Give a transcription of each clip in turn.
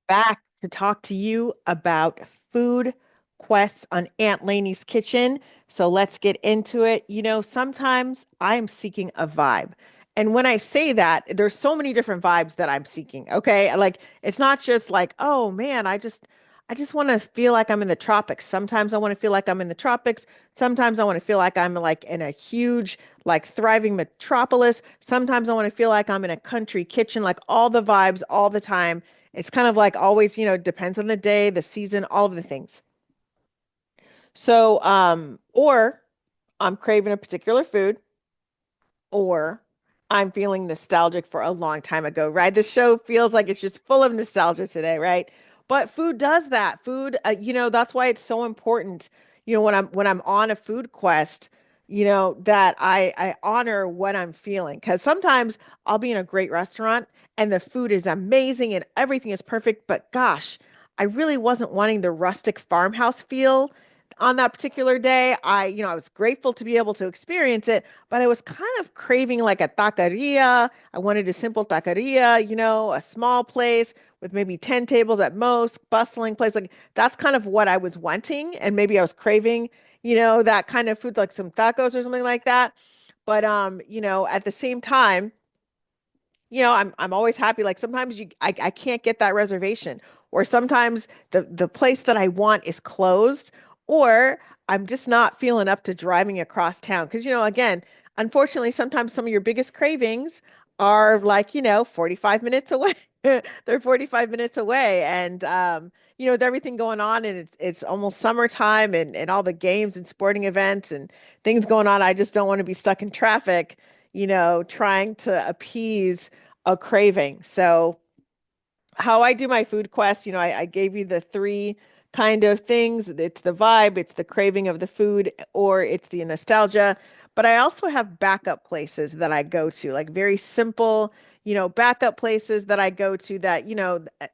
Back to talk to you about food quests on Aunt Lainey's Kitchen. So let's get into it. Sometimes I'm seeking a vibe. And when I say that, there's so many different vibes that I'm seeking. Okay. Like it's not just like, oh man, I just want to feel like I'm in the tropics. Sometimes I want to feel like I'm in the tropics. Sometimes I want to feel like I'm like in a huge, like thriving metropolis. Sometimes I want to feel like I'm in a country kitchen, like all the vibes all the time. It's kind of like always, depends on the day, the season, all of the things. So, or I'm craving a particular food, or I'm feeling nostalgic for a long time ago, right? The show feels like it's just full of nostalgia today, right? But food does that. Food, that's why it's so important, when I'm on a food quest, that I honor what I'm feeling. Because sometimes I'll be in a great restaurant and the food is amazing and everything is perfect, but gosh, I really wasn't wanting the rustic farmhouse feel on that particular day. I was grateful to be able to experience it, but I was kind of craving like a taqueria. I wanted a simple taqueria, a small place with maybe 10 tables at most, bustling place. Like that's kind of what I was wanting. And maybe I was craving, that kind of food, like some tacos or something like that. But at the same time, I'm always happy. Like sometimes I can't get that reservation, or sometimes the place that I want is closed, or I'm just not feeling up to driving across town. Because again, unfortunately, sometimes some of your biggest cravings are like 45 minutes away. They're 45 minutes away, and with everything going on, and it's almost summertime, and all the games and sporting events and things going on. I just don't want to be stuck in traffic, trying to appease a craving. So, how I do my food quest, I gave you the three kind of things. It's the vibe, it's the craving of the food, or it's the nostalgia. But I also have backup places that I go to, like very simple, backup places that I go to that,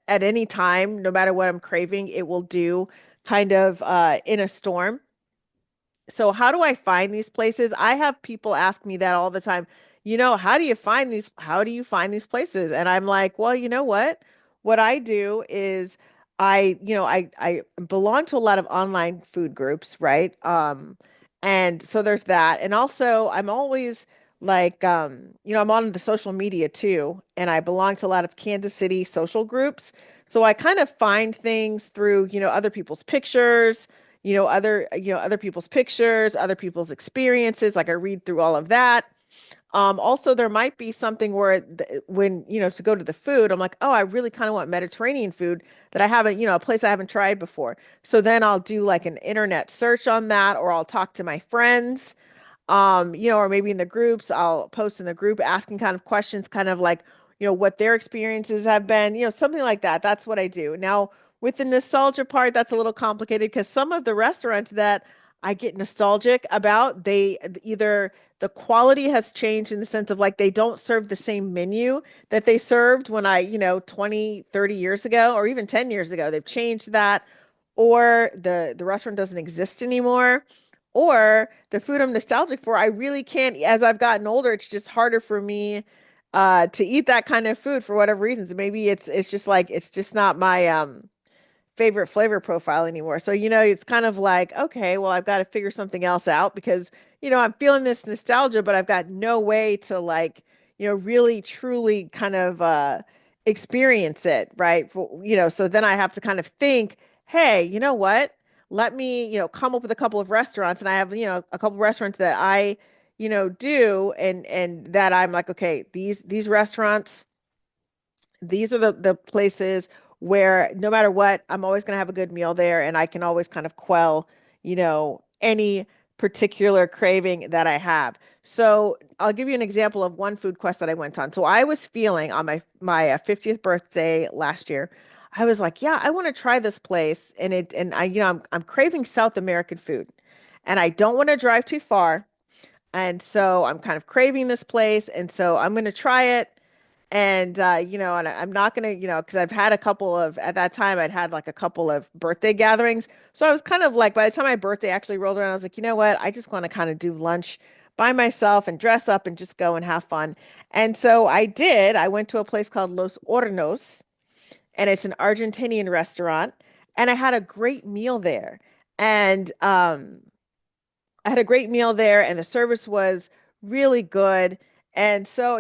at any time, no matter what I'm craving, it will do kind of in a storm. So how do I find these places? I have people ask me that all the time. How do you find these places? And I'm like, well, you know what? What I do is I belong to a lot of online food groups, right? And so there's that. And also I'm always like I'm on the social media too, and I belong to a lot of Kansas City social groups. So I kind of find things through, other people's pictures, other people's pictures, other people's experiences. Like I read through all of that. Also, there might be something where when, to go to the food, I'm like, oh, I really kind of want Mediterranean food that I haven't, a place I haven't tried before. So then I'll do like an internet search on that, or I'll talk to my friends, or maybe in the groups, I'll post in the group asking kind of questions, kind of like, what their experiences have been, something like that. That's what I do. Now, with the nostalgia part, that's a little complicated because some of the restaurants that I get nostalgic about, they either the quality has changed in the sense of like they don't serve the same menu that they served when 20, 30 years ago, or even 10 years ago. They've changed that, or the restaurant doesn't exist anymore, or the food I'm nostalgic for, I really can't, as I've gotten older, it's just harder for me to eat that kind of food for whatever reasons. Maybe it's just like it's just not my favorite flavor profile anymore. So, it's kind of like, okay, well, I've got to figure something else out because, I'm feeling this nostalgia, but I've got no way to like, really truly kind of experience it, right? So then I have to kind of think, hey, you know what? Let me, come up with a couple of restaurants, and I have, a couple of restaurants that I, do, and that I'm like, okay, these restaurants, these are the places where no matter what, I'm always going to have a good meal there, and I can always kind of quell, any particular craving that I have. So I'll give you an example of one food quest that I went on. So I was feeling on my 50th birthday last year. I was like, yeah, I want to try this place, and I, I'm craving South American food, and I don't want to drive too far. And so I'm kind of craving this place. And so I'm going to try it. And, I'm not going to, because I've had a couple of, at that time, I'd had like a couple of birthday gatherings. So I was kind of like, by the time my birthday actually rolled around, I was like, you know what? I just want to kind of do lunch by myself and dress up and just go and have fun. And so I did. I went to a place called Los Hornos, and it's an Argentinian restaurant, and I had a great meal there. And I had a great meal there and the service was really good. And so,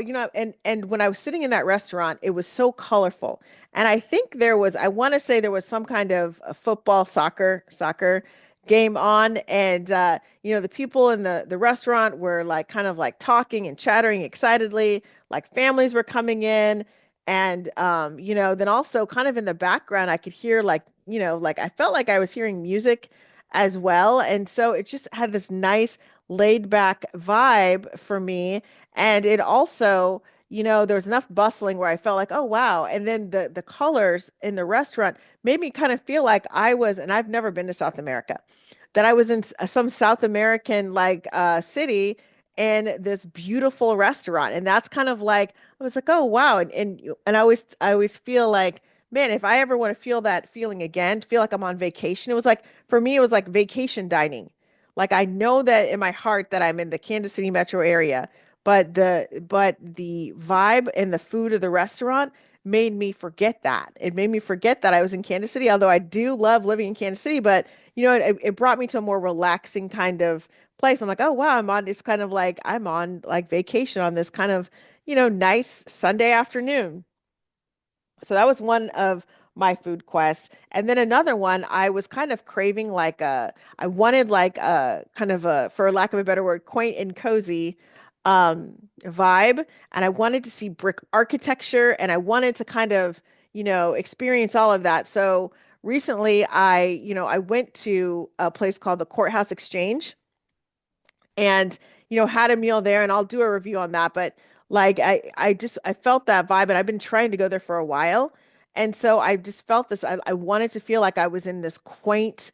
and when I was sitting in that restaurant, it was so colorful. And I think I want to say there was some kind of a football, soccer game on. And the people in the restaurant were like kind of like talking and chattering excitedly, like families were coming in. And then also kind of in the background, I could hear like I felt like I was hearing music as well. And so it just had this nice laid back vibe for me. And it also, there was enough bustling where I felt like, oh wow. And then the colors in the restaurant made me kind of feel like and I've never been to South America, that I was in some South American city in this beautiful restaurant. And that's kind of like I was like, oh wow. And I always feel like, man, if I ever want to feel that feeling again, feel like I'm on vacation, it was like for me, it was like vacation dining. Like I know that in my heart that I'm in the Kansas City metro area, but the vibe and the food of the restaurant made me forget that. It made me forget that I was in Kansas City, although I do love living in Kansas City, but it brought me to a more relaxing kind of place. I'm like, oh wow, I'm on like vacation on this kind of, nice Sunday afternoon. So that was one of my food quests. And then another one, I was kind of craving I wanted like a kind of a, for lack of a better word, quaint and cozy vibe. And I wanted to see brick architecture and I wanted to kind of, experience all of that. So recently I went to a place called the Courthouse Exchange and had a meal there and I'll do a review on that, but like I felt that vibe and I've been trying to go there for a while, and so I just felt this. I wanted to feel like I was in this quaint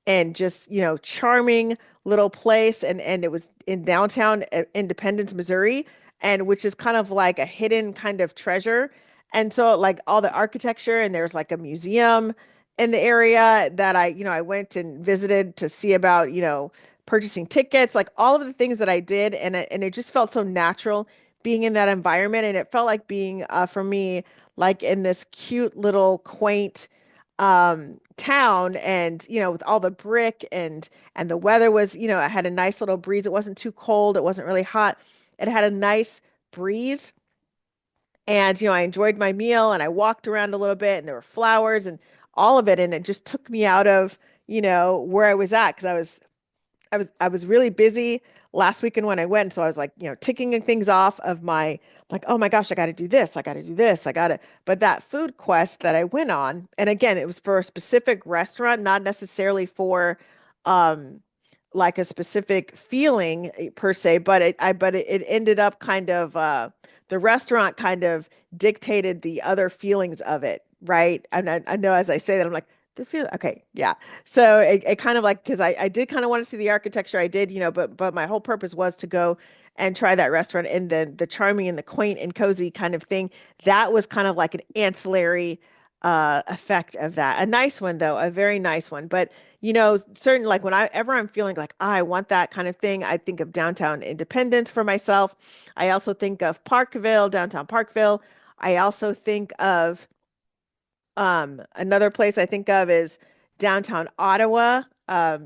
and just charming little place, and it was in downtown Independence, Missouri, and which is kind of like a hidden kind of treasure. And so like all the architecture, and there's like a museum in the area that I went and visited to see about purchasing tickets, like all of the things that I did, and it just felt so natural being in that environment, and it felt like being for me like in this cute little quaint town, and with all the brick, and the weather was, I had a nice little breeze. It wasn't too cold, it wasn't really hot, it had a nice breeze. And I enjoyed my meal and I walked around a little bit, and there were flowers and all of it, and it just took me out of where I was at, because I was really busy last weekend when I went. So I was like, ticking things off of my, like, oh my gosh, I got to do this. I got to do this. But that food quest that I went on, and again, it was for a specific restaurant, not necessarily for um like a specific feeling per se, but it ended up kind of the restaurant kind of dictated the other feelings of it, right? And I know as I say that, I'm like, the feel okay, yeah. So it kind of like, because I did kind of want to see the architecture. I did, but my whole purpose was to go and try that restaurant, and the charming and the quaint and cozy kind of thing. That was kind of like an ancillary effect of that. A nice one though, a very nice one. But certain like whenever I'm feeling like I want that kind of thing, I think of downtown Independence for myself. I also think of Parkville, downtown Parkville. I also think of another place I think of is downtown Ottawa,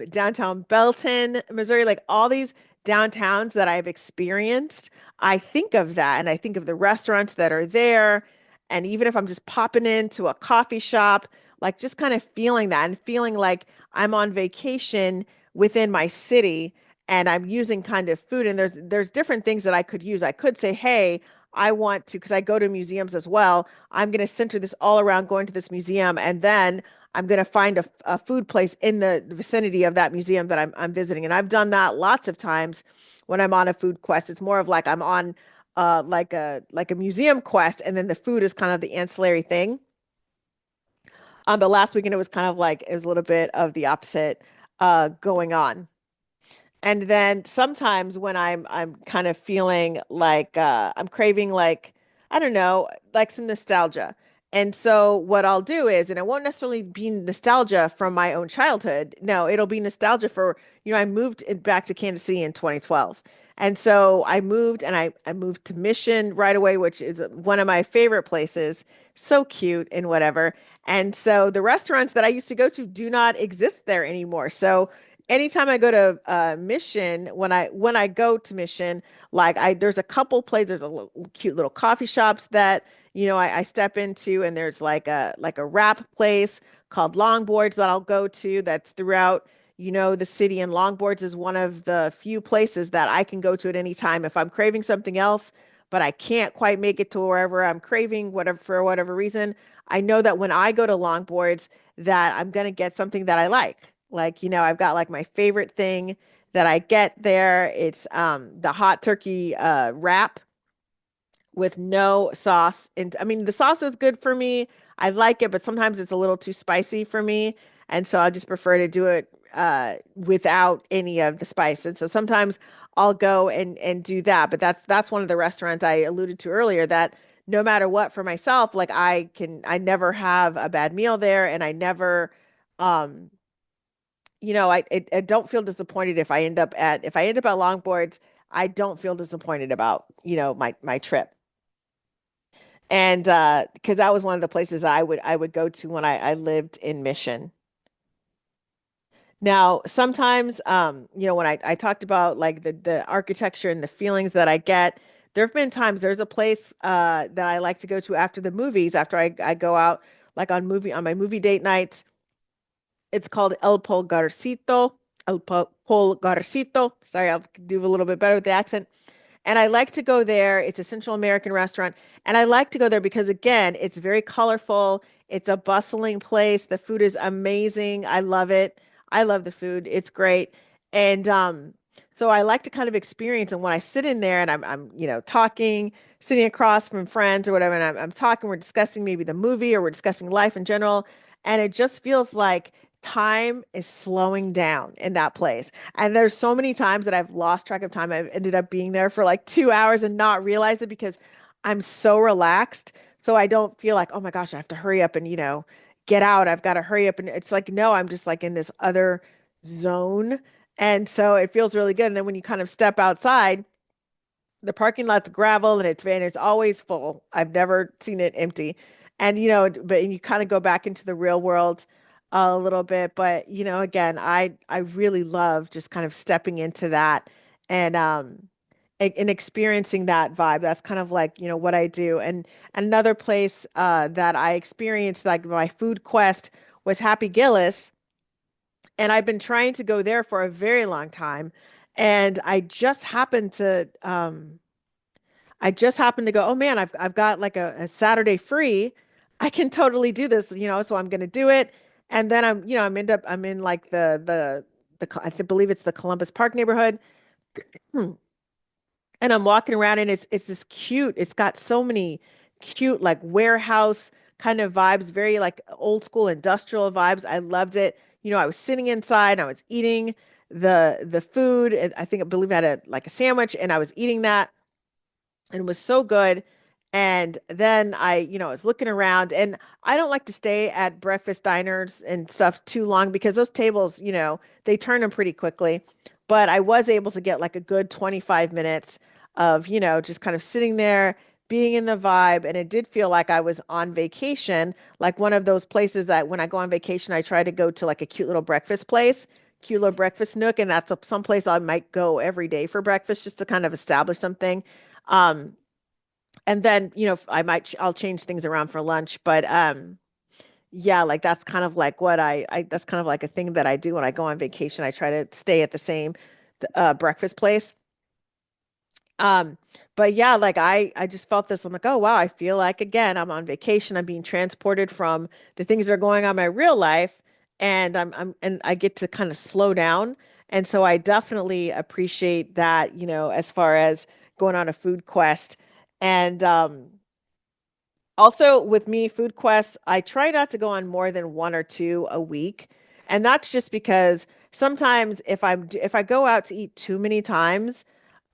downtown Belton, Missouri, like all these downtowns that I've experienced. I think of that and I think of the restaurants that are there. And even if I'm just popping into a coffee shop, like just kind of feeling that and feeling like I'm on vacation within my city and I'm using kind of food. And there's different things that I could use. I could say, hey, I want to, because I go to museums as well. I'm going to center this all around going to this museum, and then I'm going to find a food place in the vicinity of that museum that I'm visiting. And I've done that lots of times when I'm on a food quest. It's more of like I'm on like a museum quest, and then the food is kind of the ancillary thing. But last weekend it was kind of like it was a little bit of the opposite going on. And then sometimes when I'm kind of feeling like I'm craving like I don't know, like some nostalgia. And so what I'll do is, and it won't necessarily be nostalgia from my own childhood. No, it'll be nostalgia for, I moved back to Kansas City in 2012. And so I moved and I moved to Mission right away, which is one of my favorite places. So cute and whatever. And so the restaurants that I used to go to do not exist there anymore. So anytime I go to Mission, when I go to Mission, like there's a couple places, there's a cute little coffee shops that I step into, and there's like a wrap place called Longboards that I'll go to that's throughout, the city. And Longboards is one of the few places that I can go to at any time if I'm craving something else, but I can't quite make it to wherever I'm craving, whatever for whatever reason. I know that when I go to Longboards that I'm gonna get something that I like. Like, I've got like my favorite thing that I get there. It's the hot turkey wrap with no sauce. And I mean, the sauce is good for me. I like it, but sometimes it's a little too spicy for me. And so I just prefer to do it without any of the spice. And so sometimes I'll go and do that. But that's one of the restaurants I alluded to earlier that no matter what for myself, like I never have a bad meal there, and I never um I don't feel disappointed if I end up at Longboards. I don't feel disappointed about, my trip. And because that was one of the places I would go to when I lived in Mission. Now, sometimes, when I talked about like the architecture and the feelings that I get, there have been times there's a place that I like to go to after the movies, after I go out like on my movie date nights. It's called El Pulgarcito. Pulgarcito. Sorry, I'll do a little bit better with the accent. And I like to go there. It's a Central American restaurant. And I like to go there because, again, it's very colorful. It's a bustling place. The food is amazing. I love it. I love the food. It's great. And so I like to kind of experience. And when I sit in there and I'm talking, sitting across from friends or whatever, and I'm talking, we're discussing maybe the movie or we're discussing life in general. And it just feels like time is slowing down in that place. And there's so many times that I've lost track of time. I've ended up being there for like 2 hours and not realize it because I'm so relaxed. So I don't feel like, oh my gosh, I have to hurry up and, get out. I've got to hurry up. And it's like, no, I'm just like in this other zone. And so it feels really good. And then when you kind of step outside, the parking lot's gravel and it's always full. I've never seen it empty. And but you kind of go back into the real world a little bit. But again, I really love just kind of stepping into that and and experiencing that vibe. That's kind of like, what I do. And another place that I experienced like my food quest was Happy Gillis. And I've been trying to go there for a very long time. And I just happened to go, oh man, I've got like a Saturday free. I can totally do this, so I'm gonna do it. And then I'm in like believe it's the Columbus Park neighborhood. Hmm. And I'm walking around and it's this cute. It's got so many cute like warehouse kind of vibes, very like old school industrial vibes. I loved it. I was sitting inside, I was eating the food. And I believe I had like a sandwich and I was eating that and it was so good. And then I was looking around, and I don't like to stay at breakfast diners and stuff too long because those tables, they turn them pretty quickly. But I was able to get like a good 25 minutes of, just kind of sitting there, being in the vibe. And it did feel like I was on vacation, like one of those places that when I go on vacation, I try to go to like a cute little breakfast nook. And that's some place I might go every day for breakfast just to kind of establish something. Um, and then, I'll change things around for lunch, but yeah, like that's kind of like what that's kind of like a thing that I do when I go on vacation. I try to stay at the same breakfast place. Um, but yeah, like I just felt this. I'm like, oh wow, I feel like again I'm on vacation. I'm being transported from the things that are going on in my real life, and and I get to kind of slow down. And so I definitely appreciate that, as far as going on a food quest. And also, with me, food quests, I try not to go on more than one or two a week. And that's just because sometimes if I go out to eat too many times,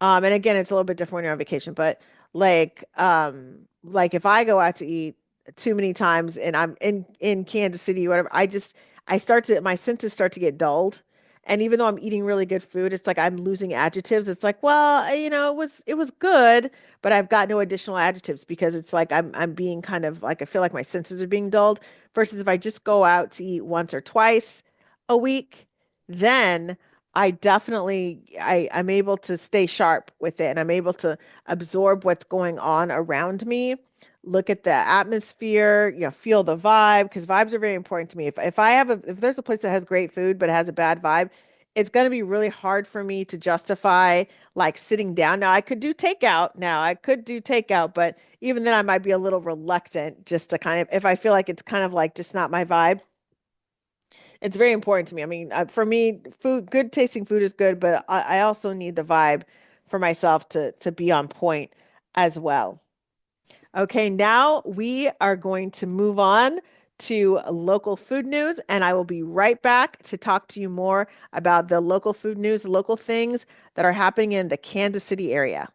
and again, it's a little bit different when you're on vacation, but like if I go out to eat too many times and I'm in Kansas City or whatever, I start to my senses start to get dulled. And even though I'm eating really good food, it's like I'm losing adjectives. It's like, well, it was good, but I've got no additional adjectives because it's like I'm being kind of like I feel like my senses are being dulled versus if I just go out to eat once or twice a week, then I'm able to stay sharp with it and I'm able to absorb what's going on around me, look at the atmosphere, feel the vibe because vibes are very important to me. If there's a place that has great food but it has a bad vibe, it's going to be really hard for me to justify like sitting down. Now I could do takeout. But even then I might be a little reluctant just to kind of if I feel like it's kind of like just not my vibe. It's very important to me. I mean, for me, good tasting food is good, but I also need the vibe for myself to be on point as well. Okay, now we are going to move on to local food news, and I will be right back to talk to you more about the local food news, local things that are happening in the Kansas City area.